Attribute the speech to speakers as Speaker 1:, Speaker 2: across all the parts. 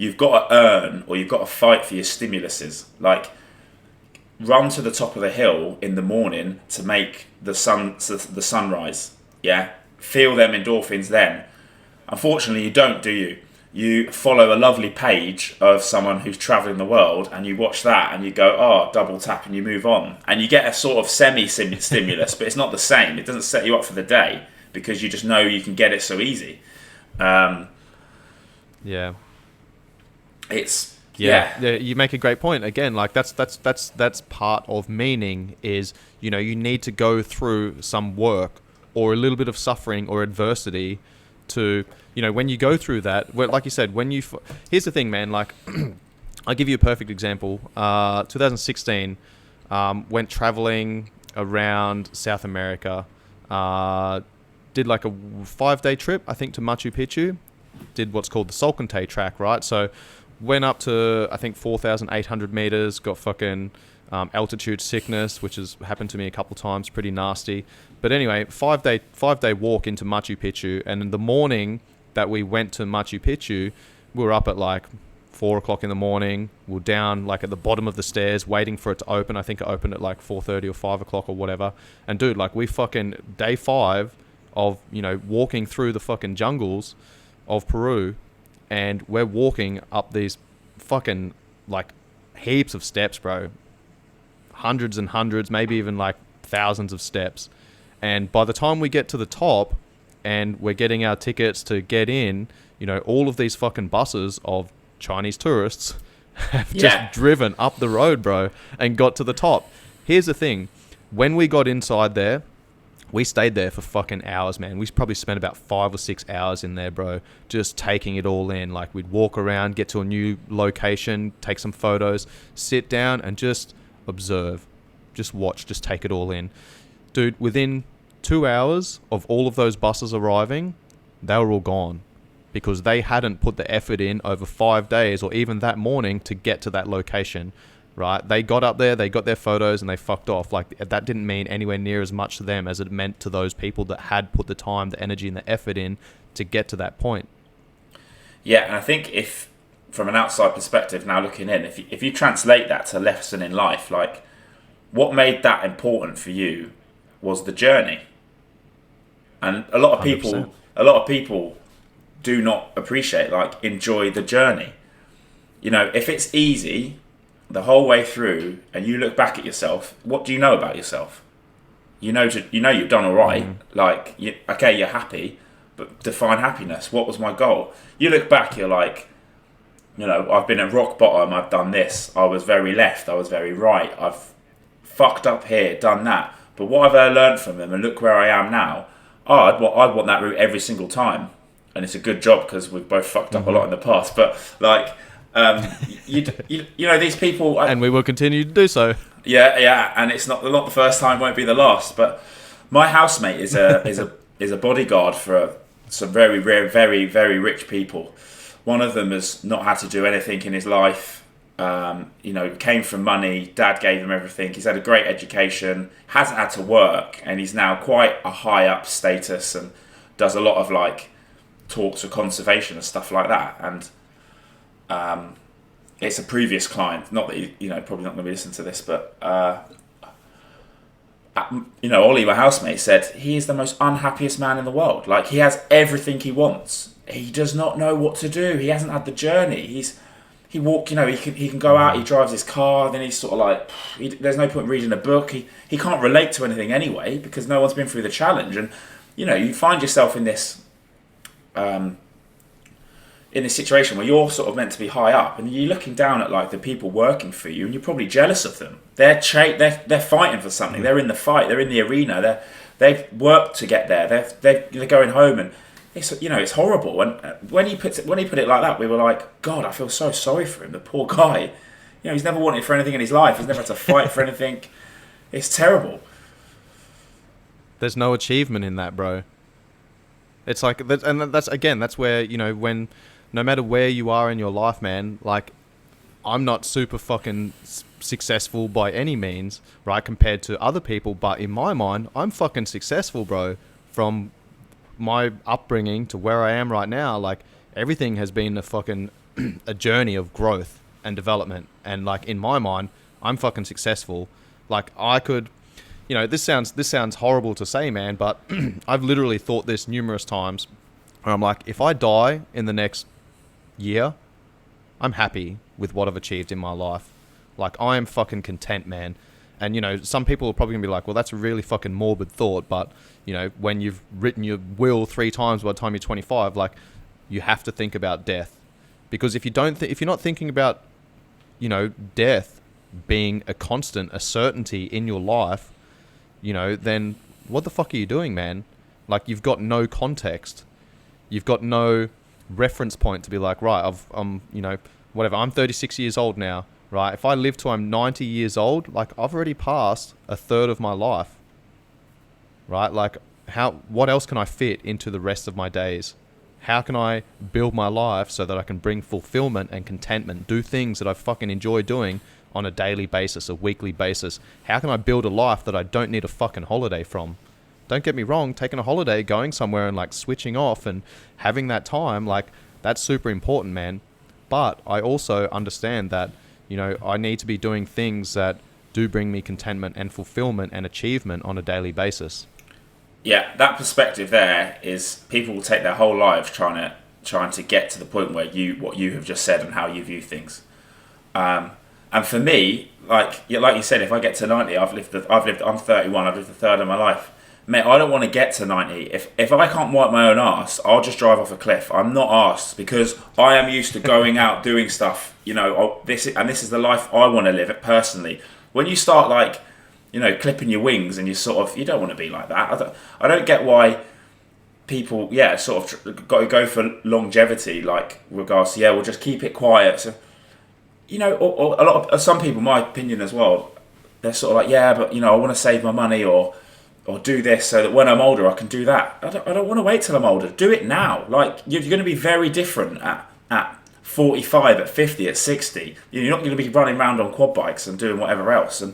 Speaker 1: you've got to earn or you've got to fight for your stimuluses. Like, run to the top of the hill in the morning to make the sunrise. Yeah, feel them endorphins then. Unfortunately, you don't, do you? You follow a lovely page of someone who's travelling the world, and you watch that, and you go, oh, double tap, and you move on, and you get a sort of semi-stimulus, but it's not the same. It doesn't set you up for the day because you just know you can get it so easy.
Speaker 2: Yeah.
Speaker 1: It's
Speaker 2: yeah. You make a great point. Again, like that's part of meaning is, you know, you need to go through some work or a little bit of suffering or adversity to, you know, when you go through that, well, like you said, here's the thing, man, like I'll give you a perfect example. 2016, went traveling around South America, did like a 5-day trip, I think, to Machu Picchu, did what's called the Salcantay track, right? So went up to, I think, 4,800 meters, got fucking altitude sickness, which has happened to me a couple times, pretty nasty. But anyway, 5-day walk into Machu Picchu, and in the morning that we went to Machu Picchu, we were up at like 4 o'clock in the morning. We were down like at the bottom of the stairs waiting for it to open. I think it opened at like 4:30 or 5 o'clock or whatever. And dude, like we fucking day 5 of, you know, walking through the fucking jungles of Peru, and we're walking up these fucking like heaps of steps, bro. Hundreds and hundreds, maybe even like thousands of steps. And by the time we get to the top and we're getting our tickets to get in, you know, all of these fucking buses of Chinese tourists have just driven up the road, bro, and got to the top. Here's the thing. When we got inside there, we stayed there for fucking hours, man. We probably spent about 5 or 6 hours in there, bro, just taking it all in. Like, we'd walk around, get to a new location, take some photos, sit down and just observe, just watch, just take it all in. Dude, within 2 hours of all of those buses arriving, they were all gone because they hadn't put the effort in over 5 days or even that morning to get to that location, right? They got up there, they got their photos, and they fucked off. Like, that didn't mean anywhere near as much to them as it meant to those people that had put the time, the energy, and the effort in to get to that point.
Speaker 1: Yeah, and I think if, from an outside perspective now looking in, if you translate that to lesson in life, like, what made that important for you was the journey. And a lot of people do not appreciate, like, enjoy the journey. You know, if it's easy the whole way through and you look back at yourself, what do you know about yourself? You know you've done all right. Like, okay, you're happy, but define happiness. What was my goal? You look back, you're like, you know, I've been at rock bottom, I've done this, I was very left, I was very right, I've fucked up here, done that. But what have I learned from them? And look where I am now. I'd want that route every single time. And it's a good job because we've both fucked up a lot in the past. But, like, you know, these people...
Speaker 2: and we will continue to do so.
Speaker 1: Yeah, and it's not the first time, won't be the last. But my housemate is a bodyguard for some very rare, very, very rich people. One of them has not had to do anything in his life. You know, came from money. Dad gave him everything. He's had a great education. Hasn't had to work, and he's now quite a high up status and does a lot of like talks for conservation and stuff like that. And it's a previous client. Not that you know, probably not going to be listening to this, but you know, Ollie, my housemate, said he is the most unhappiest man in the world. Like, he has everything he wants. He does not know what to do. He hasn't had the journey. He can go out, he drives his car, then he's sort of like, there's no point reading a book. He can't relate to anything anyway because no one's been through the challenge. And, you know, you find yourself in this situation where you're sort of meant to be high up and you're looking down at like the people working for you and you're probably jealous of them. They're fighting for something. They're in the fight. They're in the arena. They've worked to get there. They're going home and it's, you know, it's horrible. And when he put it like that, we were like, God, I feel so sorry for him. The poor guy. You know, he's never wanted for anything in his life. He's never had to fight for anything. It's terrible.
Speaker 2: There's no achievement in that, bro. It's like, that's where, you know, when, no matter where you are in your life, man, like, I'm not super fucking successful by any means, right, compared to other people, but in my mind, I'm fucking successful, bro, from my upbringing to where I am right now. Like, everything has been a fucking a journey of growth and development. And like in my mind, I'm fucking successful. Like I could, this sounds horrible to say, man, but I've literally thought this numerous times. Where I'm like, if I die in the next year, I'm happy with what I've achieved in my life. Like I am fucking content, man. And some people are probably gonna be like, well, that's a really fucking morbid thought, but when you've written your will 3 times by the time you're 25, like you have to think about death. Because if you don't, if you're not thinking about, death being a constant, a certainty in your life, then what the fuck are you doing, man? Like you've got no context, you've got no reference point to be like, right, whatever. I'm 36 years old now, right? If I live till I'm 90 years old, like I've already passed a third of my life, right? Like what else can I fit into the rest of my days? How can I build my life so that I can bring fulfillment and contentment, do things that I fucking enjoy doing on a daily basis, a weekly basis? How can I build a life that I don't need a fucking holiday from? Don't get me wrong, taking a holiday, going somewhere and like switching off and having that time, like that's super important, man. But I also understand that, I need to be doing things that do bring me contentment and fulfillment and achievement on a daily basis.
Speaker 1: Yeah, that perspective there is people will take their whole lives trying to get to the point where what you have just said and how you view things. And for me, like you said, if I get to 90, I'm 31, I've lived a third of my life. Mate, I don't want to get to 90. If I can't wipe my own arse, I'll just drive off a cliff. I'm not arsed because I am used to going out doing stuff. This is the life I want to live it personally. When you start like, clipping your wings and you don't want to be like that. I don't get why people, sort of got to go for longevity, like regards to, we'll just keep it quiet. So, or a lot of some people, my opinion as well, they're sort of like, but I want to save my money or do this so that when I'm older I can do that. I don't want to wait till I'm older. Do it now. Like you're going to be very different at 45, at 50, at 60. You're not going to be running around on quad bikes and doing whatever else. And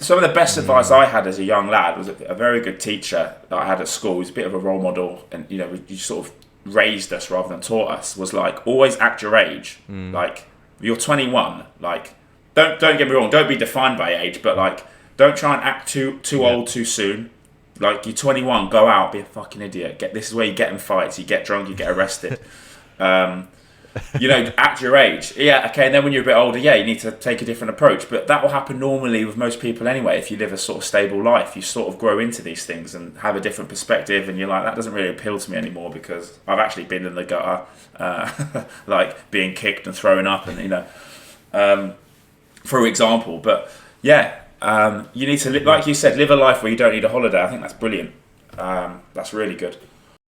Speaker 1: some of the best advice I had as a young lad was a very good teacher that I had at school. He was a bit of a role model, and he sort of raised us rather than taught us. Was like, always act your age. Like you're 21. Like don't get me wrong. Don't be defined by age, but like don't try and act too old too soon. Like you're 21, go out, be a fucking idiot. This is where you get in fights. You get drunk, you get arrested. At your age. Yeah, okay, and then when you're a bit older, you need to take a different approach. But that will happen normally with most people anyway. If you live a sort of stable life, you sort of grow into these things and have a different perspective, and you're like, that doesn't really appeal to me anymore because I've actually been in the gutter, like being kicked and thrown up, and for example. But you need to, like you said, live a life where you don't need a holiday. I think that's brilliant. That's really good.